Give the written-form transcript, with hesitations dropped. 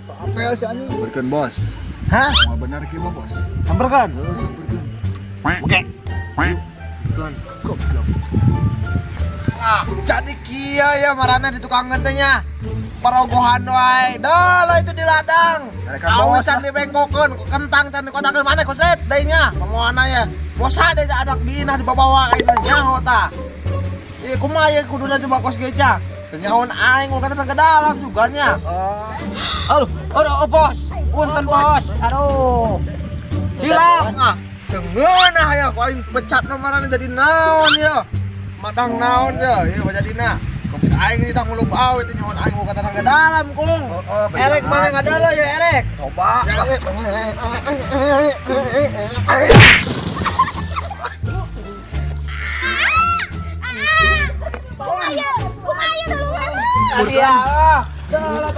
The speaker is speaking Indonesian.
Apa ya si anjing? Samperkeun bos. Hah? Mau benar kieu mah bos. Samperkan. Samperkeun. Oke. Kan goblok. Jadi kia ya marana di tukang ngentenya. Parogohan wae. Dah lah itu di ladang. Awi can dibengkokeun, kentang can dikotakeun mana koslet deui nya. Pamoana ya. Bosa deh anak diinah dibawa aing nyaho tah. Ieu kumaha ya kuduna coba kos geca. Tenyaon aing ulah kata ke dalam suganya. Aduh, bos. Punten bos. Aduh. Hilang ah. Dengeunah ya ku aing pecat nomarana jadi naon ya. Madang naon ya, ieu jadina. Kopit aing ini tang muluk awe teh nyaon aing ulah kata ke dalam kung. Erek mana ngadalo ya Erek? Coba. Kumayan dulu. Iya. Dah lah